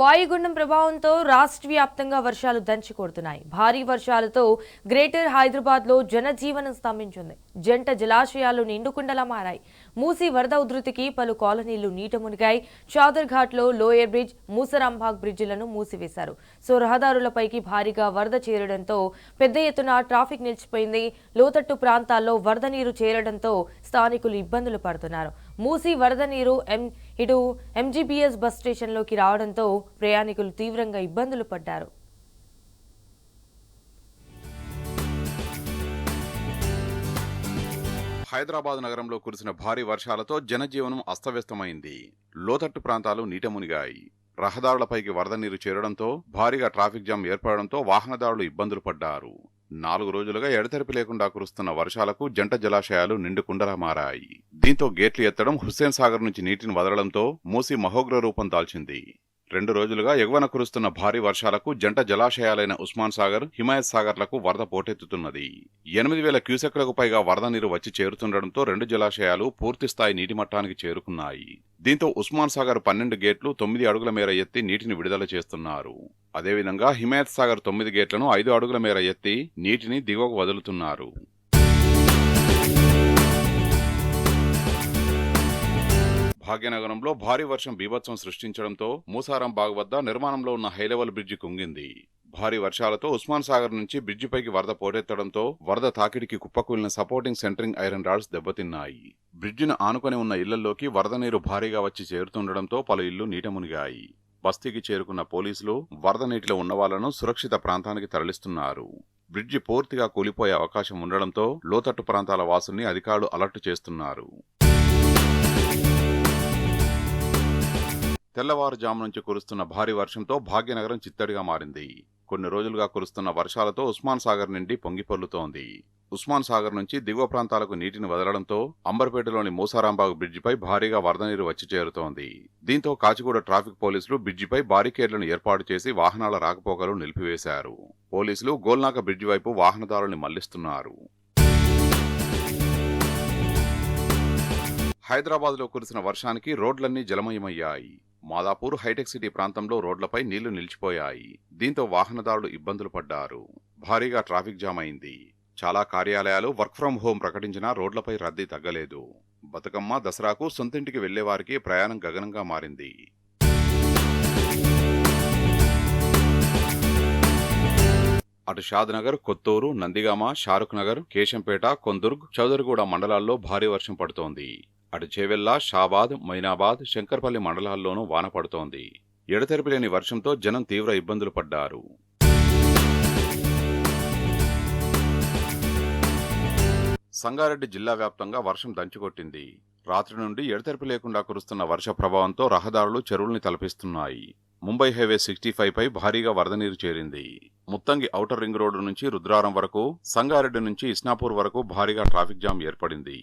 వాయుగుండం ప్రభావంతో రాష్ట్ర వ్యాప్తంగా వర్షాలు దంచి కొడుతున్నాయి. భారీ వర్షాలతో గ్రేటర్ హైదరాబాద్లో జనజీవనం స్తంభించింది. జంట జలాశయాలు నిండుకుండలా మారాయి. మూసీ వరద ఉధృతికి పలు కాలనీలు నీట మునిగాయి. చాదర్ ఘాట్లో లోయర్ బ్రిడ్జ్, మూసరాంబాగ్ బ్రిడ్జిలను మూసివేశారు. రహదారులపైకి భారీగా వరద చేరడంతో పెద్ద ఎత్తున ట్రాఫిక్ నిలిచిపోయింది. లోతట్టు ప్రాంతాల్లో వరద నీరు చేరడంతో స్థానికులు ఇబ్బందులు పడుతున్నారు. మూసీ వరద నీరు ఇటు ఎంజీబీఎస్ బస్ స్టేషన్లోకి రావడంతో ప్రయాణికులు తీవ్రంగా ఇబ్బందులు పడ్డారు. హైదరాబాద్ నగరంలో కురిసిన భారీ వర్షాలతో జనజీవనం అస్తవ్యస్తమైంది. లోతట్టు ప్రాంతాలు నీట మునిగాయి. రహదారులపైకి వరద నీరు చేరడంతో భారీగా ట్రాఫిక్ జామ్ ఏర్పడడంతో వాహనదారులు ఇబ్బందులు పడ్డారు. 4 రోజులుగా ఎడతెరిపి లేకుండా కురుస్తున్న వర్షాలకు జంట జలాశయాలు నిండుకుండలా మారాయి. దీంతో గేట్లు ఎత్తడం, హుస్సేన్ సాగర్ నుంచి నీటిని వదలడంతో మూసీ మహోగ్ర రూపం దాల్చింది. 2 రోజులుగా ఎగువన కురుస్తున్న భారీ వర్షాలకు జంట జలాశయాలైన ఉస్మాన్ సాగర్, హిమాయత్ సాగర్లకు వరద పోటెత్తుతున్నది. 8,000 క్యూసెక్లకు పైగా వరద నీరు వచ్చి చేరుతుండటంతో 2 జలాశయాలు పూర్తిస్థాయి నీటి మట్టానికి చేరుకున్నాయి. దీంతో ఉస్మాన్ సాగర్ 12 గేట్లు 9 అడుగుల మేర ఎత్తి నీటిని విడుదల చేస్తున్నారు. అదేవిధంగా హిమాయత్ సాగర్ 9 గేట్లను 5 అడుగుల మేర ఎత్తి నీటిని దిగువకు వదులుతున్నారు. భాగ్యనగరంలో భారీ వర్షం బీభత్సం సృష్టించడంతో మూసారాంబాగ్ వద్ద నిర్మాణంలో ఉన్న హైలెవెల్ బ్రిడ్జి కుంగింది. భారీ వర్షాలతో ఉస్మాన్ సాగర్ నుంచి బ్రిడ్జిపైకి వరద పోటెత్తడంతో వరద తాకిడికి కుప్పకూలిన సపోర్టింగ్ సెంటరింగ్ ఐరన్ రాడ్స్ దెబ్బతిన్నాయి. బ్రిడ్జిను ఆనుకొని ఉన్న ఇళ్లలోకి వరద నీరు భారీగా వచ్చి చేరుతుండటంతో పలు ఇళ్లు నీట మునిగాయి. బస్తీకి చేరుకున్న పోలీసులు వరద నీటిలో ఉన్న వాళ్లను సురక్షిత ప్రాంతానికి తరలిస్తున్నారు. బ్రిడ్జి పూర్తిగా కూలిపోయే అవకాశం ఉండడంతో లోతట్టు ప్రాంతాల వాసుల్ని అధికారులు అలర్ట్ చేస్తున్నారు. తెల్లవారుజాము నుంచి కురుస్తున్న భారీ వర్షంతో భాగ్యనగరం చిత్తడిగా మారింది. కొన్ని రోజులుగా కురుస్తున్న వర్షాలతో ఉస్మాన్ సాగర్ నుండి పొంగిపొర్లుతోంది. ఉస్మాన్ సాగర్ నుంచి దిగువ ప్రాంతాలకు నీటిని వదలడంతో అంబర్పేటలోని మూసారాంబాగ్ బ్రిడ్జిపై భారీగా వరద నీరు వచ్చి చేరుతోంది. దీంతో కాచిగూడ ట్రాఫిక్ పోలీసులు బ్రిడ్జిపై బారికేడ్లను ఏర్పాటు చేసి వాహనాల రాకపోకలు నిలిపివేశారు. పోలీసులు గోల్నాక బ్రిడ్జి వైపు వాహనదారుల్ని మళ్లిస్తున్నారు. హైదరాబాద్లో కురిసిన వర్షానికి రోడ్లన్నీ జలమయమయ్యాయి. మాదాపూర్, హైటెక్ సిటీ ప్రాంతంలో రోడ్లపై నీళ్లు నిలిచిపోయాయి. దీంతో వాహనదారులు ఇబ్బందులు పడ్డారు. భారీగా ట్రాఫిక్ జామ్ అయింది. చాలా కార్యాలయాలు వర్క్ ఫ్రం హోం ప్రకటించినా రోడ్లపై రద్దీ తగ్గలేదు. బతుకమ్మ, దసరాకు సొంతింటికి వెళ్లేవారికి ప్రయాణం గగనంగా మారింది. అటు షాద్నగర్, కొత్తూరు, నందిగామ, షారుఖ్ నగర్, కేశంపేట, కొందుర్గ్, చౌదరిగూడ మండలాల్లో భారీ వర్షం పడుతోంది. అటు చేవెళ్ల, షాబాద్, మైనాబాద్, శంకర్పల్లి మండలాల్లోనూ వాన పడుతోంది. ఎడతెరిపి లేని వర్షంతో జనం తీవ్ర ఇబ్బందులు పడ్డారు. సంగారెడ్డి జిల్లా వ్యాప్తంగా వర్షం దంచుకొట్టింది. రాత్రి నుండి ఎడతెరిపి లేకుండా కురుస్తున్న వర్ష ప్రభావంతో రహదారులు చెరువుల్ని తలపిస్తున్నాయి. ముంబై హైవే 65 పై భారీగా వరద నీరు చేరింది. ముత్తంగి ఔటర్ రింగ్ రోడ్డు నుంచి రుద్రారం వరకు, సంగారెడ్డి నుంచి ఇస్నాపూర్ వరకు భారీగా ట్రాఫిక్ జామ్ ఏర్పడింది.